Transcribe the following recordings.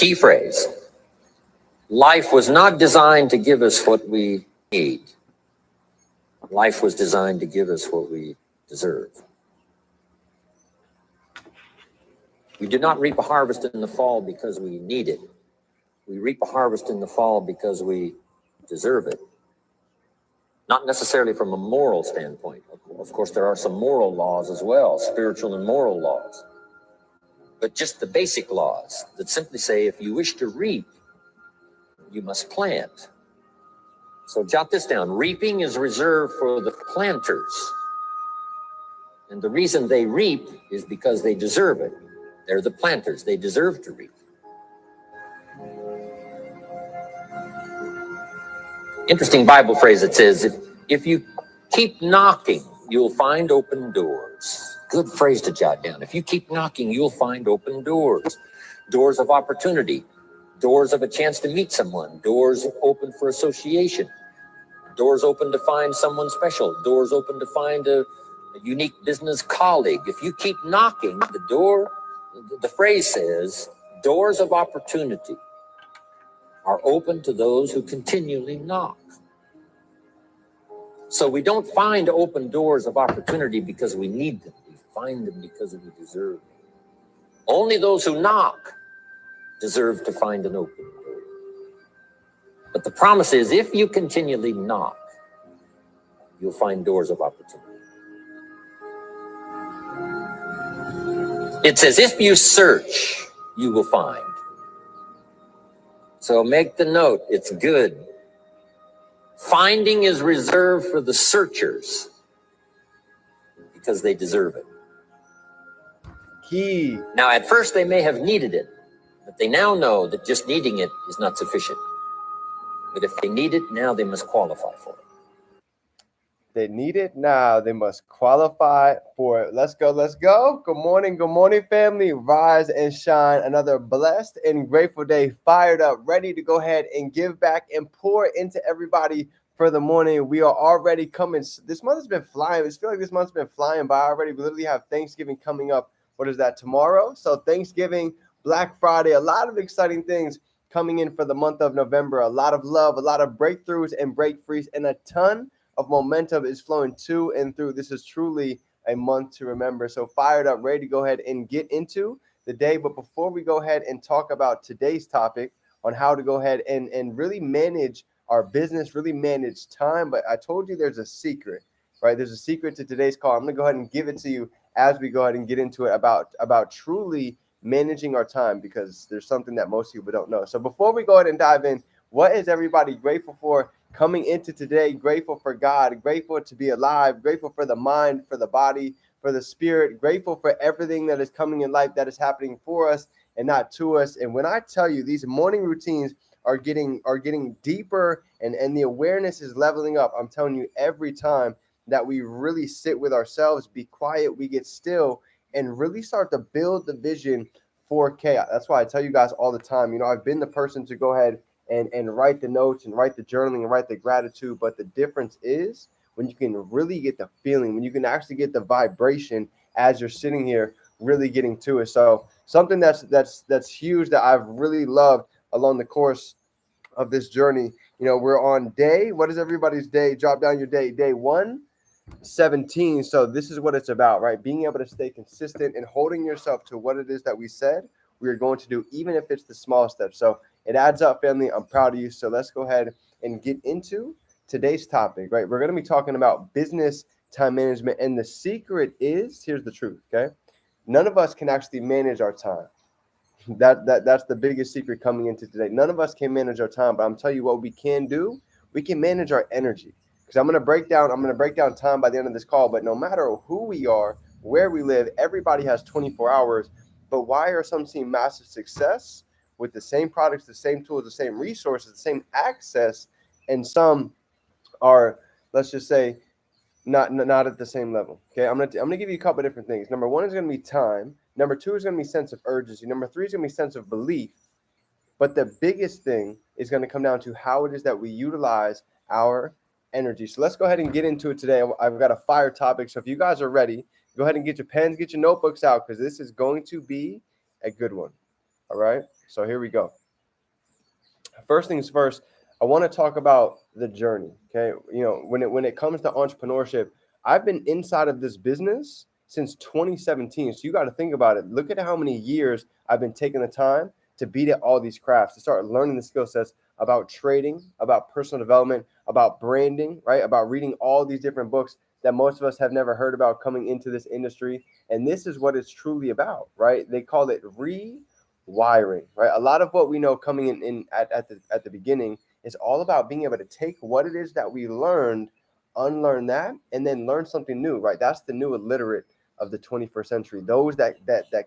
Key phrase. Life was not designed to give us what we need. Life was designed to give us what we deserve. We do not reap a harvest in the fall because we need it. We reap a harvest in the fall because we deserve it. Not necessarily from a moral standpoint. Of course, there are some moral laws as well, spiritual and moral laws. But just the basic laws that simply say if you wish to reap, you must plant. So jot this down. Reaping is reserved for the planters. And the reason they reap is because they deserve it. They're the planters. They deserve to reap. Interesting Bible phrase that says, if you keep knocking, you'll find open doors. Good phrase to jot down. If you keep knocking, you'll find open doors. Doors of opportunity. Doors of a chance to meet someone. Doors open for association. Doors open to find someone special. Doors open to find a unique business colleague. If you keep knocking, the phrase says, doors of opportunity are open to those who continually knock. So we don't find open doors of opportunity because we need them. We find them because we deserve them. Only those who knock deserve to find an open door. But the promise is, if you continually knock, you'll find doors of opportunity. It says, if you search, you will find. So make the note, it's good. Finding is reserved for the searchers because they deserve it. Key. Now, at first they may have needed it, but they now know that just needing it is not sufficient. But if they need it, now they must qualify for it. They need it now. They must qualify for it. Let's go. Let's go. Good morning, family. Rise and shine. Another blessed and grateful day. Fired up, ready to go ahead and give back and pour into everybody for the morning. We are already coming. This month has been flying. I feel like this month's been flying by already. We literally have Thanksgiving coming up. What is that, tomorrow? So Thanksgiving, Black Friday, a lot of exciting things coming in for the month of November. A lot of love, a lot of breakthroughs and breakthroughs, and a ton of momentum is flowing to and through. This is truly a month to remember. So fired up, ready to go ahead and get into the day. But before we go ahead and talk about today's topic on how to go ahead and really manage our business, really manage time. But I told you there's a secret, right? There's a secret to today's call. I'm going to go ahead and give it to you as we go ahead and get into it about truly managing our time, because there's something that most people don't know. So before we go ahead and dive in, what is everybody grateful for coming into today? Grateful for God, grateful to be alive, grateful for the mind, for the body, for the spirit, grateful for everything that is coming in life that is happening for us and not to us. And when I tell you, these morning routines are getting deeper and the awareness is leveling up. I'm telling you, every time that we really sit with ourselves, be quiet, we get still, and really start to build the vision for chaos. That's why I tell you guys all the time, I've been the person to go ahead and write the notes and write the journaling and write the gratitude. But the difference is when you can really get the feeling, when you can actually get the vibration as you're sitting here, really getting to it. So something that's huge that I've really loved along the course of this journey. We're on day, what is everybody's day? Drop down your day 117. So this is what it's about, right? Being able to stay consistent and holding yourself to what it is that we said we are going to do, even if it's the small steps. So it adds up, family. I'm proud of you. So let's go ahead and get into today's topic, right? We're going to be talking about business time management. And the secret is, here's the truth, okay? None of us can actually manage our time. That's the biggest secret coming into today. None of us can manage our time, but I'm telling you what we can do. We can manage our energy. Because I'm going to break down time by the end of this call. But no matter who we are, where we live, everybody has 24 hours. But why are some seeing massive success with the same products, the same tools, the same resources, the same access, and some are, let's just say, not at the same level? Okay, I'm gonna give you a couple of different things. Number one is gonna be time. Number two is gonna be sense of urgency. Number three is gonna be sense of belief. But the biggest thing is gonna come down to how it is that we utilize our energy. So let's go ahead and get into it today. I've got a fire topic. So if you guys are ready, go ahead and get your pens, get your notebooks out, because this is going to be a good one. All right. So here we go. First things first, I want to talk about the journey. Okay. When it comes to entrepreneurship, I've been inside of this business since 2017. So you got to think about it. Look at how many years I've been taking the time to beat at all these crafts, to start learning the skill sets about trading, about personal development, about branding, right? About reading all these different books that most of us have never heard about coming into this industry. And this is what it's truly about, right? They call it rewiring, right? A lot of what we know coming in at the beginning is all about being able to take what it is that we learned, unlearn that, and then learn something new, right? That's the new illiterate of the 21st century. Those that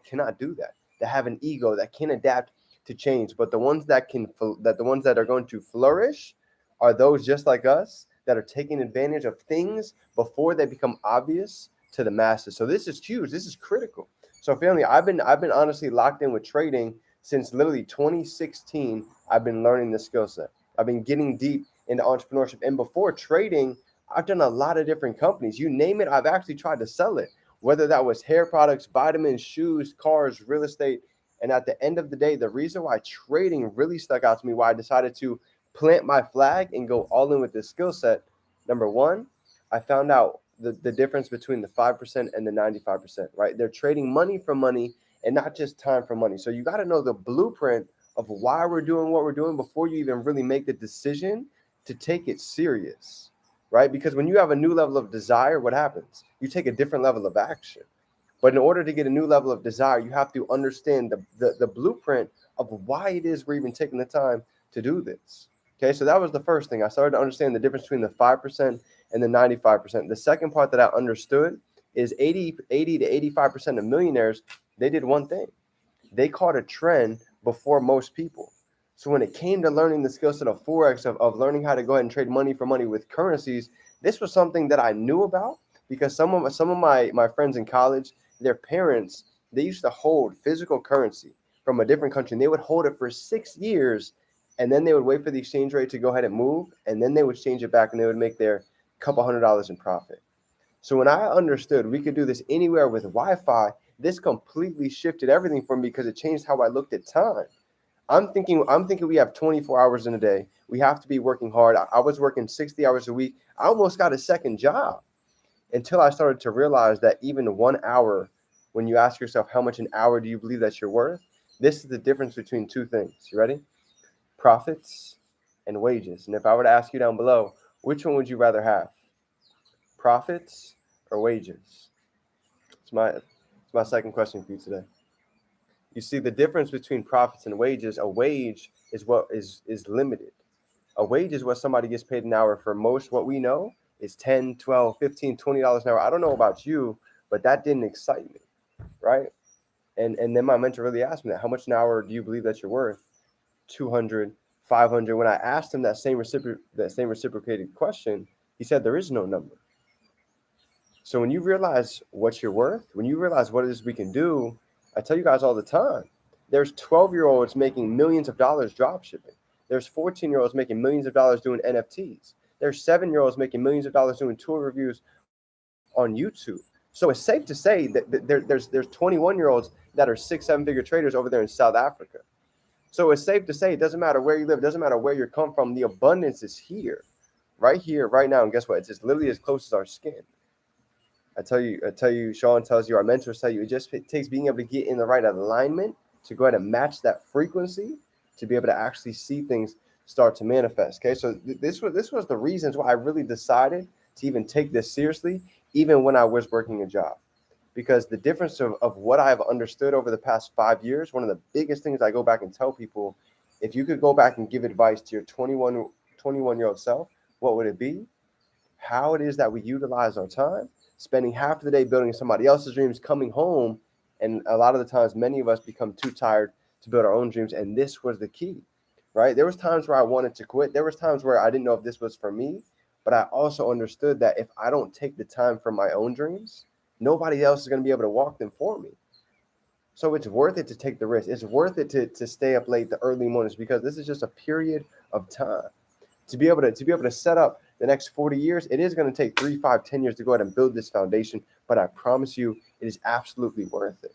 cannot do that, that have an ego, that can adapt to change. But the ones that are going to flourish are those just like us that are taking advantage of things before they become obvious to the masses. So this is huge. This is critical. So family, I've been honestly locked in with trading since literally 2016. I've been learning the skill set. I've been getting deep into entrepreneurship. And before trading, I've done a lot of different companies. You name it, I've actually tried to sell it, whether that was hair products, vitamins, shoes, cars, real estate. And at the end of the day, the reason why trading really stuck out to me, why I decided to plant my flag and go all in with this skill set, number one, I found out the difference between the 5% and the 95%, right? They're trading money for money and not just time for money. So you got to know the blueprint of why we're doing what we're doing before you even really make the decision to take it serious, right? Because when you have a new level of desire, what happens? You take a different level of action. But in order to get a new level of desire, you have to understand the blueprint of why it is we're even taking the time to do this. Okay, so that was the first thing. I started to understand the difference between the 5% and the 95%. The second part that I understood is 80 to 85% of millionaires, they did one thing. They caught a trend before most people. So when it came to learning the skill set of Forex, of learning how to go ahead and trade money for money with currencies, this was something that I knew about because some of my friends in college, their parents, they used to hold physical currency from a different country, and they would hold it for 6 years, and then they would wait for the exchange rate to go ahead and move, and then they would change it back, and they would make their couple $100 in profit. So when I understood we could do this anywhere with Wi-Fi, this completely shifted everything for me because it changed how I looked at time. I'm thinking we have 24 hours in a day. We have to be working hard. I was working 60 hours a week. I almost got a second job until I started to realize that even 1 hour, when you ask yourself how much an hour do you believe that you're worth, this is the difference between two things. You ready? Profits and wages. And if I were to ask you down below, which one would you rather have? Profits or wages? It's my second question for you today. You see the difference between profits and wages. A wage is what is limited. A wage is what somebody gets paid an hour. For most, what we know is $10, $12, $15, $20 an hour. I don't know about you, but that didn't excite me, right? And then my mentor really asked me that. How much an hour do you believe that you're worth? 200, 500. When I asked him that same reciprocated question, he said there is no number. So when you realize what you're worth, when you realize what it is we can do, I tell you guys all the time, there's 12-year-olds making millions of dollars drop shipping. There's 14-year-olds making millions of dollars doing NFTs. There's 7-year-olds making millions of dollars doing tour reviews on YouTube. So it's safe to say that there's 21-year-olds that are 6-7-figure traders over there in South Africa. So it's safe to say it doesn't matter where you live, it doesn't matter where you come from. The abundance is here, right now. And guess what? It's just literally as close as our skin. I tell you, Sean tells you, our mentors tell you, it takes being able to get in the right alignment to go ahead and match that frequency to be able to actually see things start to manifest. Okay, so this was the reasons why I really decided to even take this seriously, even when I was working a job. Because the difference of what I've understood over the past 5 years, one of the biggest things I go back and tell people, if you could go back and give advice to your 21-year-old self, what would it be? How it is that we utilize our time, spending half of the day building somebody else's dreams, coming home, and a lot of the times, many of us become too tired to build our own dreams, and this was the key, right? There was times where I wanted to quit. There was times where I didn't know if this was for me, but I also understood that if I don't take the time for my own dreams, nobody else is going to be able to walk them for me. So it's worth it to take the risk. It's worth it to stay up late, the early mornings, because this is just a period of time. To be able to set up the next 40 years, it is going to take 3, 5, 10 years to go ahead and build this foundation. But I promise you, it is absolutely worth it.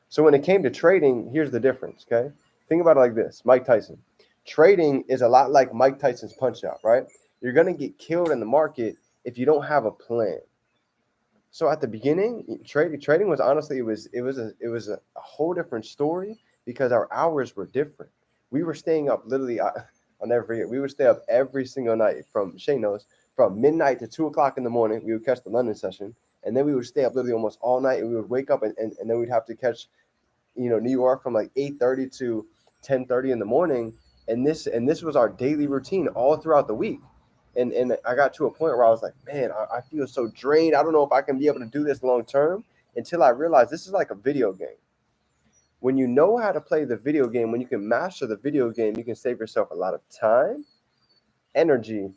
So when it came to trading, here's the difference, okay? Think about it like this, Mike Tyson. Trading is a lot like Mike Tyson's punch out, right? You're going to get killed in the market if you don't have a plan. So at the beginning, trading was honestly it was a whole different story because our hours were different. We were staying up literally. I'll never forget. We would stay up every single night from Shane knows from midnight to 2 o'clock in the morning. We would catch the London session, and then we would stay up literally almost all night. And we would wake up and then we'd have to catch, New York from like 8:30 to 10:30 in the morning. And this was our daily routine all throughout the week. And I got to a point where I was like, man, I feel so drained. I don't know if I can be able to do this long term until I realized this is like a video game. When you know how to play the video game, when you can master the video game, you can save yourself a lot of time, energy,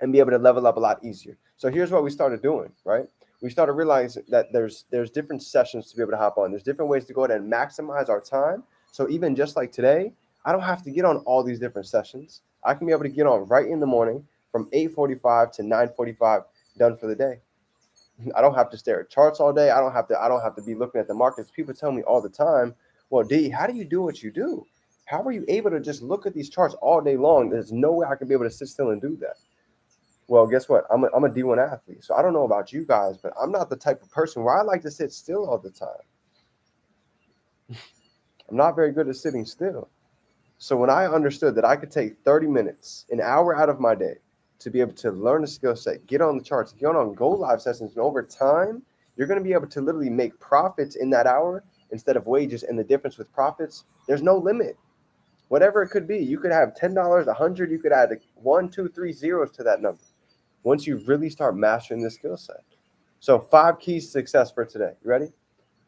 and be able to level up a lot easier. So here's what we started doing, right? We started realizing that there's different sessions to be able to hop on. There's different ways to go ahead and maximize our time. So even just like today, I don't have to get on all these different sessions. I can be able to get on right in the morning from 8:45 to 9:45, done for the day. I don't have to stare at charts all day. I don't have to be looking at the markets. People tell me all the time, well, D, how do you do what you do? How are you able to just look at these charts all day long? There's no way I can be able to sit still and do that. Well, guess what? I'm a D1 athlete. So I don't know about you guys, but I'm not the type of person where I like to sit still all the time. I'm not very good at sitting still. So when I understood that I could take 30 minutes, an hour out of my day to be able to learn a skill set, get on the charts, get on go live sessions, and over time, you're going to be able to literally make profits in that hour instead of wages. And the difference with profits, there's no limit. Whatever it could be, you could have $10, 100, you could add 1, 2, 3 zeros to that number once you really start mastering this skill set. So 5 keys to success for today. You ready?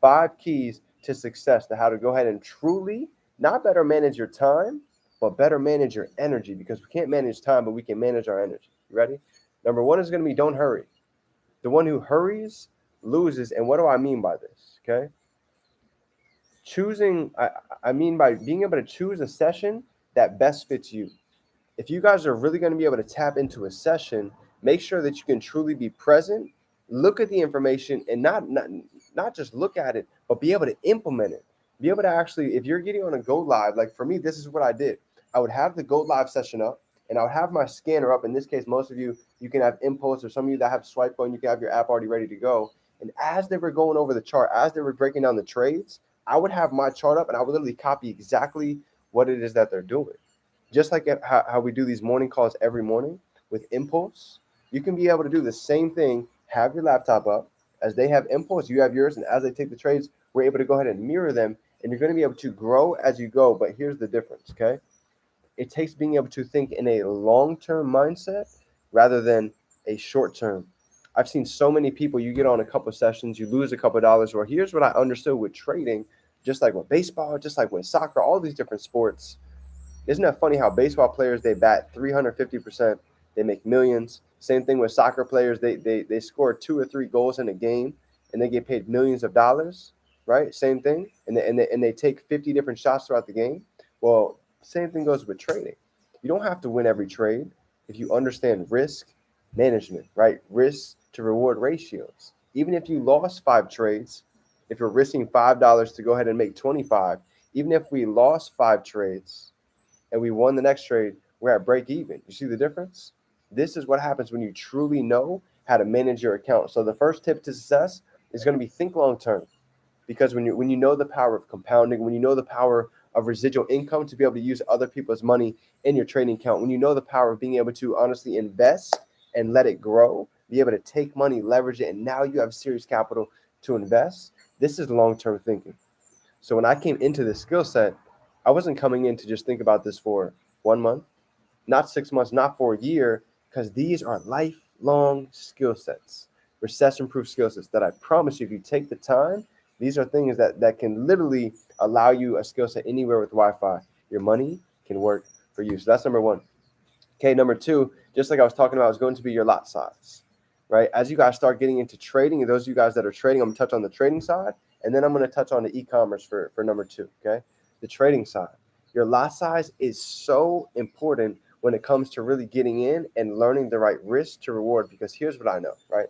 5 keys to success to how to go ahead and truly not better manage your time, but better manage your energy, because we can't manage time, but we can manage our energy. You ready? Number 1 is going to be don't hurry. The one who hurries loses. And what do I mean by this? Okay. I mean by being able to choose a session that best fits you. If you guys are really going to be able to tap into a session, make sure that you can truly be present, look at the information, and not just look at it, but be able to implement it. Be able to actually, if you're getting on a go live, like for me, this is what I did. I would have the go live session up, and I would have my scanner up. In this case, most of you can have Impulse, or some of you that have Swipe Go, and you can have your app already ready to go. And as they were going over the chart, as they were breaking down the trades, I would have my chart up, and I would literally copy exactly what it is that they're doing. Just like how we do these morning calls every morning with Impulse, you can be able to do the same thing. Have your laptop up. As they have Impulse, you have yours. And as they take the trades, we're able to go ahead and mirror them. And you're going to be able to grow as you go. But here's the difference, okay? It takes being able to think in a long-term mindset rather than a short-term. I've seen so many people, you get on a couple of sessions, you lose a couple of dollars. Or here's what I understood with trading, just like with baseball, just like with soccer, all these different sports. Isn't that funny how baseball players, they bat 350%, they make millions. Same thing with soccer players, they score 2 or 3 goals in a game and they get paid millions of dollars, right? Same thing. And they take 50 different shots throughout the game. Well, same thing goes with trading. You don't have to win every trade if you understand risk management, right? Risk to reward ratios. Even if you lost 5 trades, if you're risking $5 to go ahead and make 25, even if we lost 5 trades, and we won the next trade, we're at break even. You see the difference? This is what happens when you truly know how to manage your account. So the first tip to success is going to be think long term, because when you know the power of compounding, when you know the power of residual income to be able to use other people's money in your trading account, when you know the power of being able to honestly invest and let it grow, be able to take money, leverage it, and now you have serious capital to invest. This is long-term thinking. So when I came into this skill set, I wasn't coming in to just think about this for 1 month, not 6 months, not for a year, because these are lifelong skill sets, recession-proof skill sets that I promise you, if you take the time, these are things that can literally allow you a skill set anywhere with Wi-Fi. Your money can work for you. So that's number 1. Okay, number 2, just like I was talking about, is going to be your lot size, right? As you guys start getting into trading, and those of you guys that are trading, I'm going to touch on the trading side, and then I'm going to touch on the e-commerce for number 2, okay? The trading side. Your lot size is so important when it comes to really getting in and learning the right risk to reward, because here's what I know, right?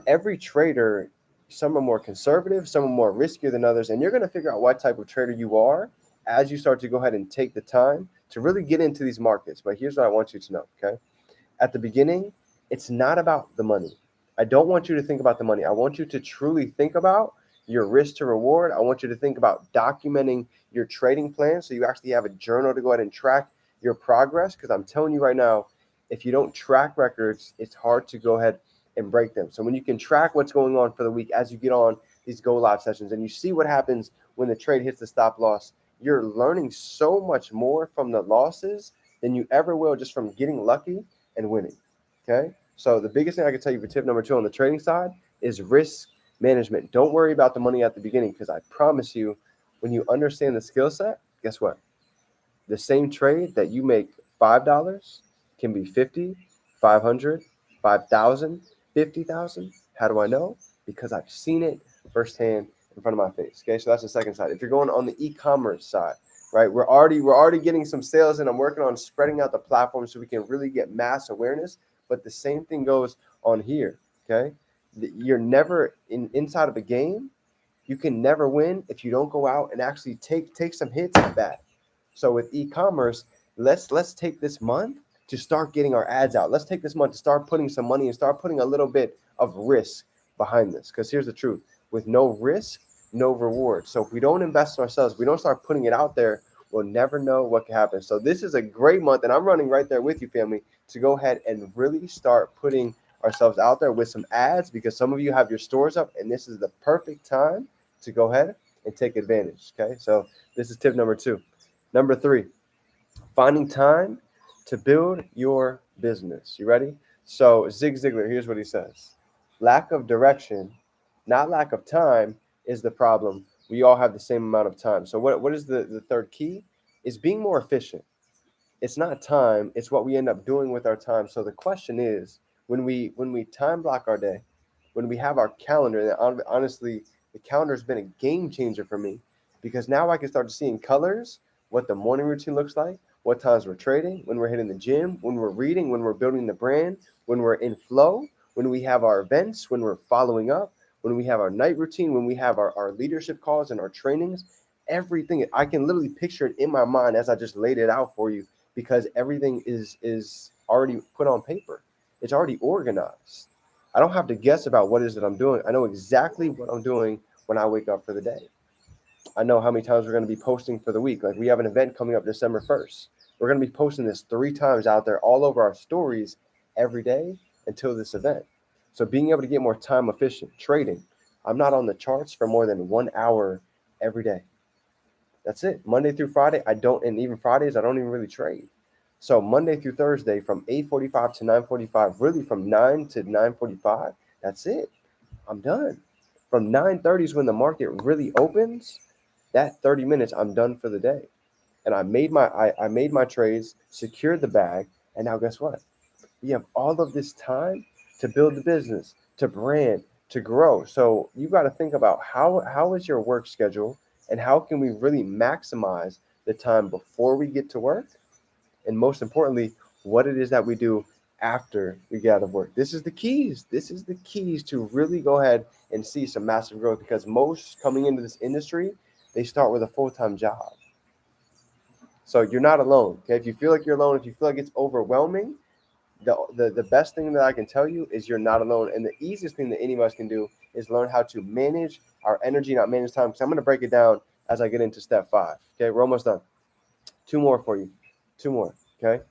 Every trader Some are more conservative, some are more riskier than others. And you're going to figure out what type of trader you are as you start to go ahead and take the time to really get into these markets. But here's what I want you to know, okay? At the beginning, it's not about the money. I don't want you to think about the money. I want you to truly think about your risk to reward. I want you to think about documenting your trading plan so you actually have a journal to go ahead and track your progress. Because I'm telling you right now, if you don't track records, it's hard to go ahead and break them. So when you can track what's going on for the week as you get on these go live sessions and you see what happens when the trade hits the stop loss, you're learning so much more from the losses than you ever will just from getting lucky and winning. Okay. So the biggest thing I can tell you for tip number 2 on the trading side is risk management. Don't worry about the money at the beginning, because I promise you, when you understand the skill set, guess what? The same trade that you make $5 can be 50, 500, 5,000, 50,000. How do I know? Because I've seen it firsthand in front of my face. Okay, so that's the second side. If you're going on the e-commerce side, right, we're already getting some sales, and I'm working on spreading out the platform so we can really get mass awareness. But the same thing goes on here. Okay, you're never inside of a game. You can never win if you don't go out and actually take some hits at that. So with e-commerce, let's take this month to start getting our ads out. Let's take this month to start putting some money and start putting a little bit of risk behind this. Because here's the truth: with no risk, no reward. So if we don't invest in ourselves, we don't start putting it out there, we'll never know what can happen. So this is a great month, and I'm running right there with you, family, to go ahead and really start putting ourselves out there with some ads, because some of you have your stores up, and this is the perfect time to go ahead and take advantage. Okay, so this is tip number 2. Number 3, finding time to build your business. You ready? So Zig Ziglar, here's what he says: lack of direction, not lack of time, is the problem. We all have the same amount of time. So what is the third key? Is being more efficient. It's not time, it's what we end up doing with our time. So the question is, when we time block our day, when we have our calendar, and honestly, the calendar has been a game changer for me, because now I can start seeing colors, what the morning routine looks like, what times we're trading, when we're hitting the gym, when we're reading, when we're building the brand, when we're in flow, when we have our events, when we're following up, when we have our night routine, when we have our leadership calls and our trainings. Everything, I can literally picture it in my mind as I just laid it out for you, because everything is already put on paper. It's already organized. I don't have to guess about what it is that I'm doing. I know exactly what I'm doing when I wake up for the day. I know how many times we're going to be posting for the week. Like, we have an event coming up December 1st. We're going to be posting this 3 times out there all over our stories every day until this event. So being able to get more time efficient trading. I'm not on the charts for more than 1 hour every day. That's it. Monday through Friday, I don't, and even Fridays, I don't even really trade. So Monday through Thursday from 8:45 to 9:45, really from 9 to 9:45, that's it. I'm done. From 9:30 is when the market really opens. That 30 minutes, I'm done for the day. And I made my trades, secured the bag, and now guess what? We have all of this time to build the business, to brand, to grow. So you got to think about how is your work schedule, and how can we really maximize the time before we get to work, and most importantly, what it is that we do after we get out of work. This is the keys. This is the keys to really go ahead and see some massive growth, because most coming into this industry, they start with a full-time job. So you're not alone. Okay, if you feel like you're alone, if you feel like it's overwhelming, the best thing that I can tell you is you're not alone. And the easiest thing that any of us can do is learn how to manage our energy, not manage time. Because I'm going to break it down as I get into step 5. Okay, we're almost done. 2 more for you. 2 more. Okay,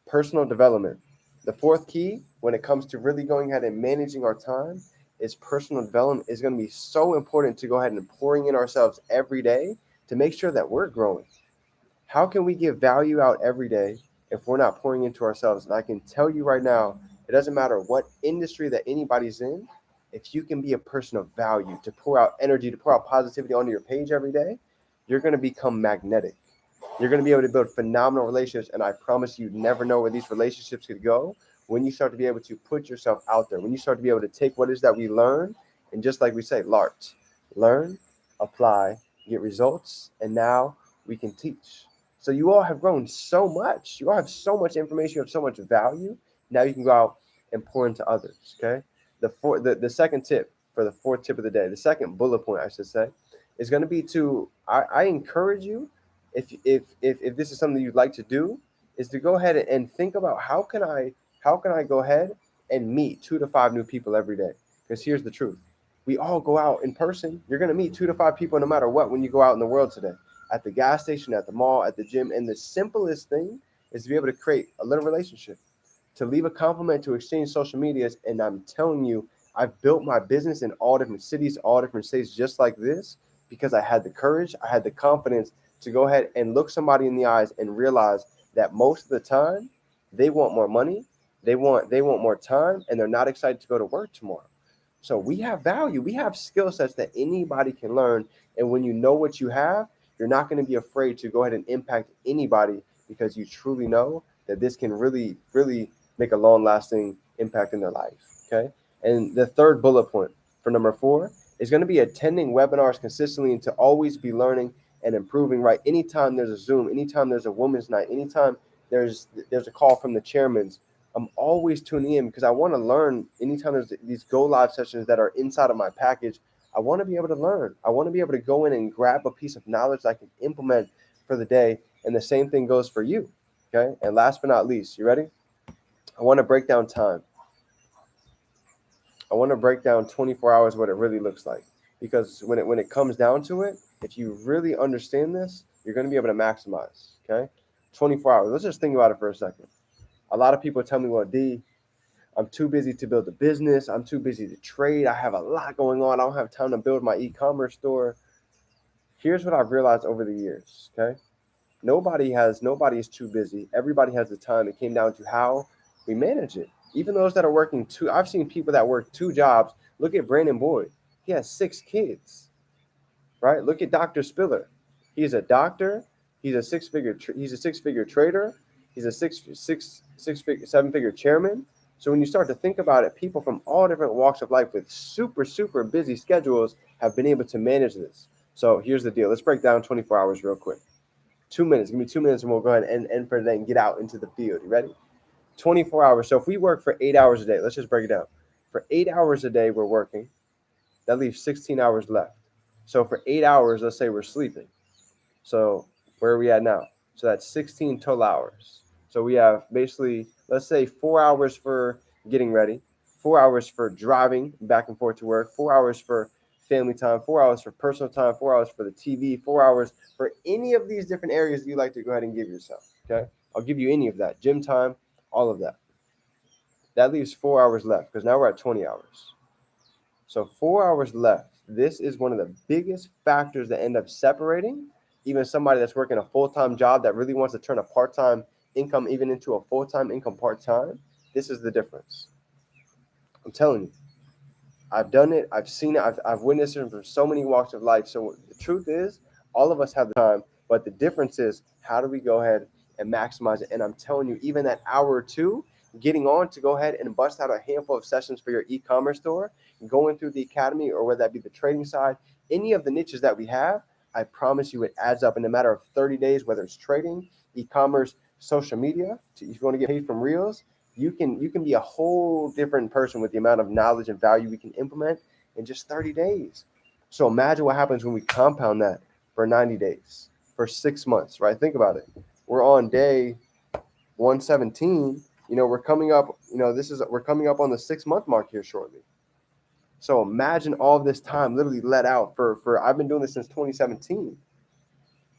personal development. The 4th key when it comes to really going ahead and managing our time is personal development. Is going to be so important to go ahead and pouring in ourselves every day to make sure that we're growing. How can we give value out every day if we're not pouring into ourselves? And I can tell you right now, it doesn't matter what industry that anybody's in, if you can be a person of value, to pour out energy, to pour out positivity onto your page every day, you're going to become magnetic. You're going to be able to build phenomenal relationships. And I promise you never know where these relationships could go when you start to be able to put yourself out there, when you start to be able to take what it is that we learn, and just like we say, LART, learn, apply, get results, and now we can teach. So you all have grown so much. You all have so much information. You have so much value. Now you can go out and pour into others. Okay. The second tip for the fourth tip of the day. The second bullet point, I should say, is going to be I encourage you, if this is something you'd like to do, is to go ahead and think about how can I go ahead and meet 2 to 5 new people every day? Because here's the truth. We all go out in person. You're going to meet 2 to 5 people no matter what when you go out in the world today, at the gas station, at the mall, at the gym. And the simplest thing is to be able to create a little relationship, to leave a compliment, to exchange social medias. And I'm telling you, I've built my business in all different cities, all different states, just like this, because I had the courage, I had the confidence to go ahead and look somebody in the eyes and realize that most of the time they want more money, they want more time, and they're not excited to go to work tomorrow. So we have value, we have skill sets that anybody can learn. And when you know what you have, you're not going to be afraid to go ahead and impact anybody, because you truly know that this can really, really make a long-lasting impact in their life. Okay. And the third bullet point for number 4 is going to be attending webinars consistently, and to always be learning and improving, right? Anytime there's a Zoom, anytime there's a women's night, anytime there's a call from the chairmans, I'm always tuning in, because I want to learn. Anytime there's these go live sessions that are inside of my package, I want to be able to learn. I want to be able to go in and grab a piece of knowledge that I can implement for the day. And the same thing goes for you. Okay. And last but not least, you ready? I want to break down time. I want to break down 24 hours, what it really looks like. Because when it comes down to it, if you really understand this, you're going to be able to maximize. Okay. 24 hours. Let's just think about it for a second. A lot of people tell me, well, D, I'm too busy to build a business. I'm too busy to trade. I have a lot going on. I don't have time to build my e-commerce store. Here's what I've realized over the years. Okay. Nobody is too busy. Everybody has the time. It came down to how we manage it. Even those that are working I've seen people that work 2 jobs. Look at Brandon Boyd. He has 6 kids, right? Look at Dr. Spiller. He's a doctor. He's a six-figure trader. He's a seven-figure chairman. So when you start to think about it, people from all different walks of life with super, super busy schedules have been able to manage this. So here's the deal. Let's break down 24 hours real quick. 2 minutes. Give me 2 minutes and we'll go ahead and end for today and get out into the field. You ready? 24 hours. So if we work for 8 hours a day, let's just break it down. For 8 hours a day, we're working. That leaves 16 hours left. So for 8 hours, let's say we're sleeping. So where are we at now? So that's 16 total hours. So we have basically, let's say 4 hours for getting ready, 4 hours for driving back and forth to work, 4 hours for family time, 4 hours for personal time, 4 hours for the TV, 4 hours for any of these different areas that you like to go ahead and give yourself. Okay. I'll give you any of that. Gym time, all of that. That leaves 4 hours left, because now we're at 20 hours. So 4 hours left. This is one of the biggest factors that end up separating even somebody that's working a full-time job that really wants to turn a part-time income even into a full-time income part-time. This is the difference. I'm telling you. I've done it. I've seen it. I've witnessed it from so many walks of life. So the truth is, all of us have the time, but the difference is, how do we go ahead and maximize it? And I'm telling you, even that hour or two, getting on to go ahead and bust out a handful of sessions for your e-commerce store, going through the academy, or whether that be the trading side, any of the niches that we have, I promise you it adds up in a matter of 30 days, whether it's trading, e-commerce, social media. If you want to get paid from Reels, you can be a whole different person with the amount of knowledge and value we can implement in just 30 days. So imagine what happens when we compound that for 90 days, for 6 months, right? Think about it. We're on day 117. We're coming up, we're coming up on the 6-month mark here shortly. So imagine all this time literally let out for I've been doing this since 2017.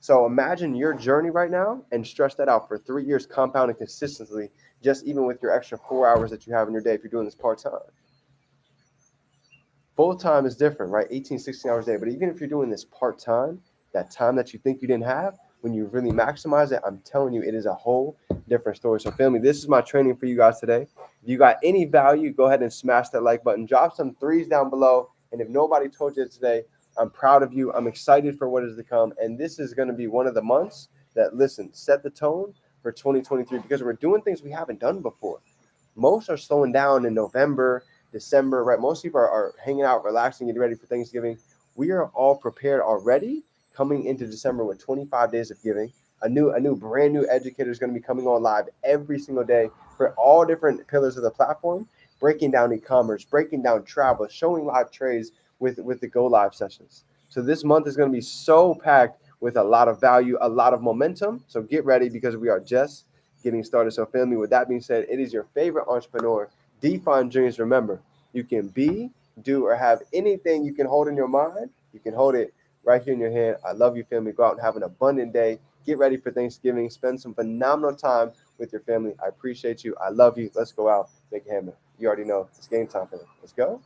So imagine your journey right now and stretch that out for 3 years, compounding consistently, just even with your extra 4 hours that you have in your day if you're doing this part-time. Full-time is different, right? 18, 16 hours a day. But even if you're doing this part-time, that time that you think you didn't have, when you really maximize it, I'm telling you, it is a whole different story. So family, this is my training for you guys today. If you got any value, go ahead and smash that like button. Drop some 3s down below. And if nobody told you today, I'm proud of you. I'm excited for what is to come. And this is going to be one of the months that, listen, set the tone for 2023, because we're doing things we haven't done before. Most are slowing down in November, December, right? Most people are hanging out, relaxing, getting ready for Thanksgiving. We are all prepared already coming into December with 25 days of giving. A brand new educator is going to be coming on live every single day for all different pillars of the platform. breaking down e-commerce, breaking down travel, showing live trades with the Go Live sessions. So this month is going to be so packed with a lot of value, a lot of momentum. So get ready because we are just getting started. So family, with that being said, it is your favorite entrepreneur, Define Dreams. Remember, you can be, do, or have anything you can hold in your mind. You can hold it right here in your hand. I love you, family. Go out and have an abundant day. Get ready for Thanksgiving. Spend some phenomenal time with your family. I appreciate you. I love you. Let's go out, make a hammer. You already know it's game time, family. Let's go.